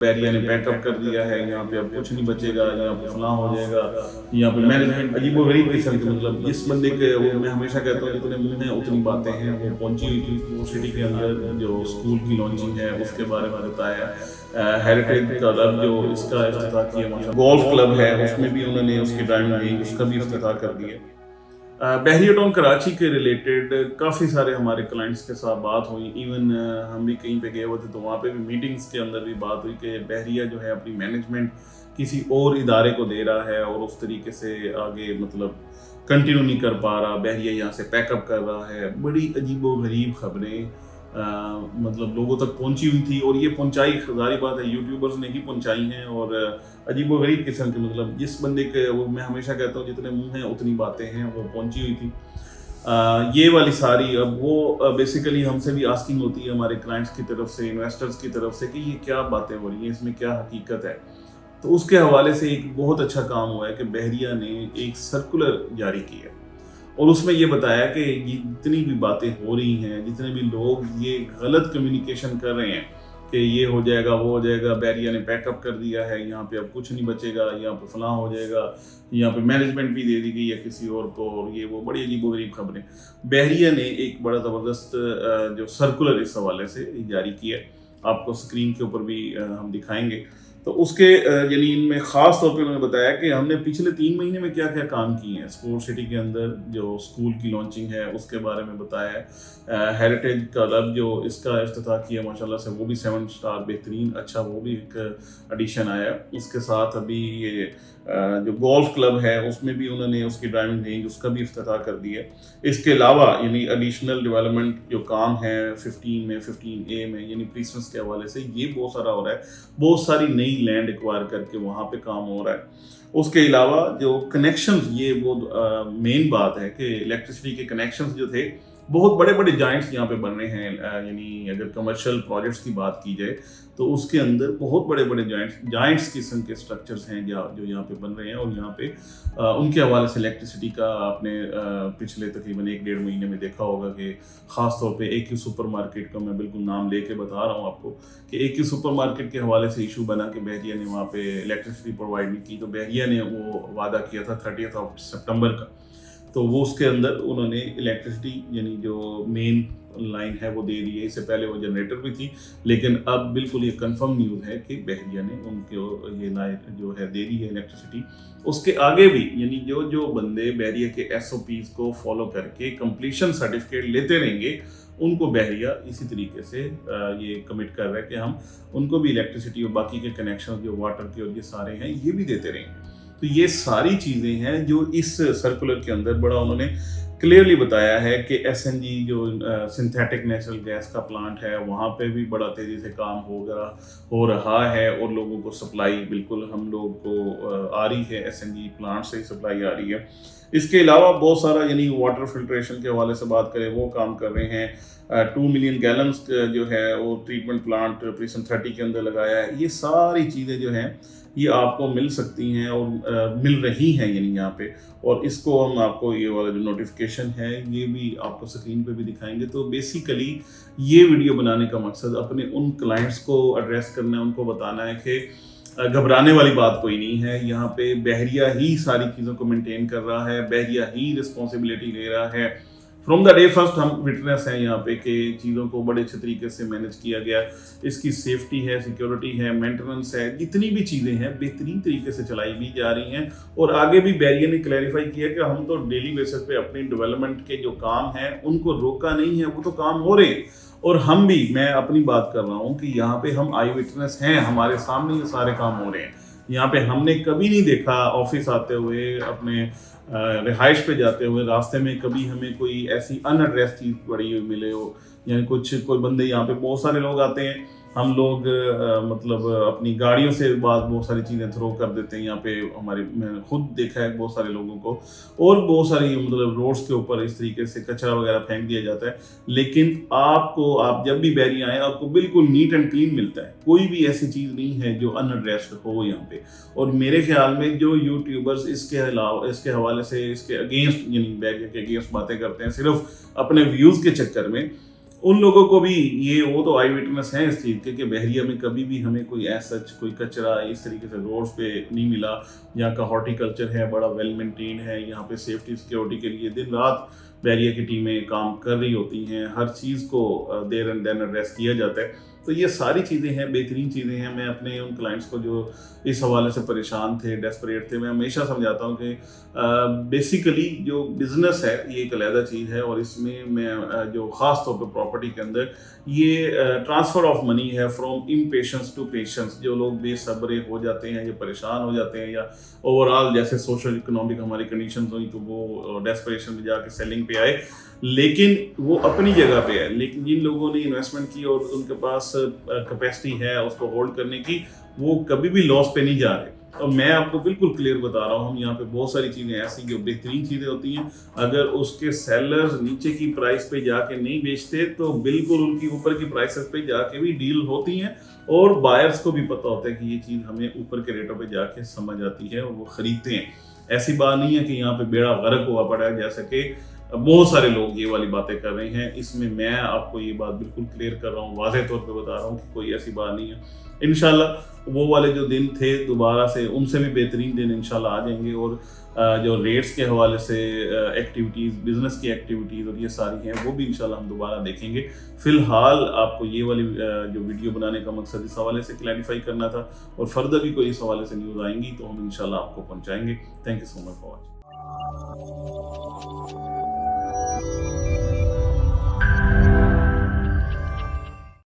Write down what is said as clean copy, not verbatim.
बैरिया ने पैकअप कर दिया है, यहाँ पे अब कुछ नहीं बचेगा, यहाँ पे फलां हो जाएगा, यहाँ पे मैनेजमेंट अजीबो-गरीब किस्म की, मतलब जिस बंदे के वो मैं हमेशा कहता हूँ जितने मुँह हैं उतनी बातें हैं। वो पहुंची हुई थी वो सिटी के अंदर जो स्कूल की लॉन्चिंग है उसके बारे में बताया। हेरिटेज क्लब जो इसका इफ्तिताह किया, माशा गोल्फ क्लब है उसमें भी उन्होंने उसकी ड्राइविंग रेंज उसका भी इफ्तिताह कर दिया। बहरिया टाउन कराची के रिलेटेड काफ़ी सारे हमारे क्लाइंट्स के साथ बात हुई। इवन हम भी कहीं पे गए हुए थे तो वहाँ पे भी मीटिंग्स के अंदर भी बात हुई कि बहरिया जो है अपनी मैनेजमेंट किसी और इदारे को दे रहा है और उस तरीके से आगे मतलब कंटिन्यू नहीं कर पा रहा। बहरिया यहाँ से पैकअप कर रहा है। बड़ी अजीबो गरीब खबरें मतलब लोगों तक पहुंची हुई थी और ये पहुंचाई ज़ाहिर बात है यूट्यूबर्स ने ही पहुंचाई हैं। और अजीबो गरीब किस्म के, मतलब जिस बंदे के वो मैं हमेशा कहता हूँ जितने मुंह हैं उतनी बातें हैं, वो पहुंची हुई थी। ये वाली सारी अब वो बेसिकली हमसे भी आस्किंग होती है हमारे क्लाइंट्स की तरफ से, इन्वेस्टर्स की तरफ से कि ये क्या बातें हो रही हैं, इसमें क्या हकीकत है। तो उसके हवाले से एक बहुत अच्छा काम हुआ है कि बहरिया ने एक सर्कुलर जारी किया और उसमें ये बताया कि जितनी भी बातें हो रही हैं, जितने भी लोग ये गलत कम्युनिकेशन कर रहे हैं कि ये हो जाएगा वो हो जाएगा, बहरिया ने पैकअप कर दिया है, यहाँ पे अब कुछ नहीं बचेगा, यहाँ पे फलां हो जाएगा, यहाँ पे मैनेजमेंट भी दे दी गई है किसी और को, और ये वो बड़ी अजीबोगरीब खबरें। बहरिया ने एक बड़ा ज़बरदस्त जो सर्कुलर इस हवाले से जारी किया, आपको स्क्रीन के ऊपर भी हम दिखाएंगे। तो उसके यानी इनमें ख़ास तौर पे उन्होंने बताया कि हमने पिछले 3 महीने में क्या क्या काम किए हैं। स्पोर्ट सिटी के अंदर जो स्कूल की लॉन्चिंग है उसके बारे में बताया है। हेरिटेज क्लब जो इसका इफ्तिताह किया माशाल्लाह से, वो भी 7 स्टार बेहतरीन अच्छा, वो भी एक एडिशन आया। इसके साथ अभी ये जो गोल्फ क्लब है उसमें भी उन्होंने उसकी ड्राइविंग रेंज उसका भी इफ्तिताह कर दिया। इसके अलावा यानी एडिशनल डेवलपमेंट जो काम है 15 में 15A में यानी क्रिसमस के हवाले से ये बहुत सारा हो रहा है। बहुत सारी नई लैंड एक्वायर करके वहाँ पे काम हो रहा है। उसके अलावा जो कनेक्शंस, ये वो मेन बात है कि इलेक्ट्रिसिटी के कनेक्शंस जो थे बहुत बड़े बड़े जाइंट्स यहाँ पे बन रहे हैं। यानी अगर कमर्शियल प्रोजेक्ट्स की बात की जाए तो उसके अंदर बहुत बड़े बड़े जाइंट्स किस्म के स्ट्रक्चर्स हैं जो यहाँ पे बन रहे हैं। और यहाँ पे उनके हवाले से इलेक्ट्रिसिटी का आपने पिछले तकरीबन 1-1.5 महीने में देखा होगा कि ख़ास तौर पे AQ सुपर मार्केट का मैं बिल्कुल नाम लेके बता रहा हूँ आपको कि AQ सुपर मार्केट के हवाले से इशू बना कि बहरिया ने वहाँ पे इलेक्ट्रिसिटी प्रोवाइड नहीं की। तो बहरिया ने वो वादा किया था 30 सितंबर का, तो वो उसके अंदर उन्होंने इलेक्ट्रिसिटी यानी जो मेन लाइन है वो दे दी है। इससे पहले वो जनरेटर भी थी, लेकिन अब बिल्कुल ये कंफर्म न्यूज़ है कि बहरिया ने उनको ये लाइट जो है दे दी है इलेक्ट्रिसिटी। उसके आगे भी यानी जो बंदे बहरिया के SOPs को फॉलो करके कंप्लीशन सर्टिफिकेट लेते रहेंगे उनको बहरिया इसी तरीके से ये कमिट कर रहा है कि हम उनको भी इलेक्ट्रिसिटी और बाकी के कनेक्शन जो वाटर के और ये सारे हैं ये भी देते रहेंगे। तो ये सारी चीज़ें हैं जो इस सर्कुलर के अंदर बड़ा उन्होंने क्लियरली बताया है कि SNG जो सिंथेटिक नेचुरल गैस का प्लांट है वहाँ पे भी बड़ा तेज़ी से काम हो रहा है और लोगों को सप्लाई बिल्कुल हम लोग को आ रही है, SNG प्लांट से ही सप्लाई आ रही है। इसके अलावा बहुत सारा यानी वाटर फिल्ट्रेशन के हवाले से बात करें वो काम कर रहे हैं। 2 मिलियन गैलन्स जो है वो ट्रीटमेंट प्लांट प्रिज्म 30 के अंदर लगाया है। ये सारी चीज़ें जो हैं ये आपको मिल सकती हैं और मिल रही हैं यानी यहाँ पे। और इसको हम आपको ये वाला जो नोटिफिकेशन है ये भी आपको स्क्रीन पे भी दिखाएंगे। तो बेसिकली ये वीडियो बनाने का मकसद अपने उन क्लाइंट्स को एड्रेस करना है, उनको बताना है कि घबराने वाली बात कोई नहीं है। यहाँ पे बहरिया ही सारी चीज़ों को मेंटेन कर रहा है, बहरिया ही रिस्पॉन्सिबिलिटी ले रहा है। फ्रॉम द डे फर्स्ट हम विटनेस हैं यहाँ पे कि चीज़ों को बड़े अच्छे तरीके से मैनेज किया गया। इसकी सेफ्टी है, सिक्योरिटी है, मेंटेनेंस है, जितनी भी चीज़ें हैं बेहतरीन तरीके से चलाई भी जा रही हैं। और आगे भी बहरिया ने क्लैरिफाई किया कि हम तो डेली बेसिस पे अपनी डेवलपमेंट के जो काम हैं उनको रोका नहीं है, वो तो काम हो रहे हैं। और हम भी, मैं अपनी बात कर रहा हूँ कि यहाँ पे हम आई विटनेस हैं, हमारे सामने ये सारे काम हो रहे हैं। यहाँ पे हमने कभी नहीं देखा ऑफिस आते हुए, अपने रिहाइश पे जाते हुए रास्ते में कभी हमें कोई ऐसी अनएड्रेस चीज़ पड़ी हुई मिले हो। यानी कोई बंदे यहाँ पे बहुत सारे लोग आते हैं, हम लोग मतलब अपनी गाड़ियों से बहुत सारी चीज़ें थ्रो कर देते हैं यहाँ पे। मैंने खुद देखा है बहुत सारे लोगों को, और बहुत सारी मतलब रोड्स के ऊपर इस तरीके से कचरा वगैरह फेंक दिया जाता है। लेकिन आप जब भी बहरिया आए आपको बिल्कुल नीट एंड क्लीन मिलता है, कोई भी ऐसी चीज़ नहीं है जो अनएड्रेस्ड हो यहाँ पे। और मेरे ख्याल में जो यूट्यूबर्स इसके हवाले से इसके अगेंस्ट यानी बहरिया के अगेंस्ट बातें करते हैं सिर्फ अपने व्यूज़ के चक्कर में, उन लोगों को भी ये, वो तो आई विटनेस हैं इस चीज़ के कि बहरिया में कभी भी हमें कोई ऐसा कोई कचरा इस तरीके से रोड्स पे नहीं मिला। यहाँ का हॉर्टिकल्चर है बड़ा वेल मेंटेन है, यहाँ पे सेफ्टी सिक्योरिटी के लिए दिन रात बहरिया की टीमें काम कर रही होती हैं, हर चीज़ को देर एंड देन एड्रेस किया जाता है। तो ये सारी चीज़ें हैं, बेहतरीन चीज़ें हैं। मैं अपने उन क्लाइंट्स को जो इस हवाले से परेशान थे, डेस्परेट थे, मैं हमेशा समझाता हूँ कि बेसिकली जो बिज़नेस है ये एक अलहदा चीज़ है, और इसमें मैं जो ख़ास तौर पे प्रॉपर्टी के अंदर ये ट्रांसफ़र ऑफ मनी है फ्रॉम इम्पेशेंस टू पेशेंस। जो लोग बेसब्रे हो जाते हैं, जो परेशान हो जाते हैं, या ओवरऑल जैसे सोशल इकोनॉमिक हमारी कंडीशंस हुई तो वो डेस्परेशन में जाके सेलिंग पे आए, लेकिन वो अपनी जगह पे है। लेकिन जिन लोगों ने इन्वेस्टमेंट की और उनके पास कैपेसिटी है उसको होल्ड करने की, वो कभी भी लॉस पे नहीं जा रहे। और मैं आपको बिल्कुल क्लियर बता रहा हूँ, हम यहाँ पे बहुत सारी चीज़ें ऐसी जो बेहतरीन चीज़ें होती हैं, अगर उसके सेलर्स नीचे की प्राइस पे जाके नहीं बेचते तो बिल्कुल उनकी ऊपर की प्राइसेस पे जाके भी डील होती हैं, और बायर्स को भी पता होता है कि ये चीज़ हमें ऊपर के रेटों पे जाके समझ आती है और वो ख़रीदते हैं। ऐसी बात नहीं है कि यहाँ पे बेड़ा गर्क हुआ पड़ा है, जैसा कि बहुत सारे लोग ये वाली बातें कर रहे हैं। इसमें मैं आपको ये बात बिल्कुल क्लियर कर रहा हूँ, वाज़ेह तौर पे बता रहा हूँ कि कोई ऐसी बात नहीं है। इंशाल्लाह वो वाले जो दिन थे दोबारा से उनसे भी बेहतरीन दिन इंशाल्लाह आ जाएंगे, और जो रेट्स के हवाले से एक्टिविटीज़, बिज़नेस की एक्टिविटीज़ और ये सारी हैं वो भी इंशाल्लाह हम दोबारा देखेंगे। फ़िलहाल आपको ये वाली जो वीडियो बनाने का मकसद इस हवाले से क्लैरिफाई करना था, और फर्दर भी कोई इस हवाले से न्यूज़ आएंगी तो हम इंशाल्लाह आपको पहुँचाएँगे। Thank you so much for watching.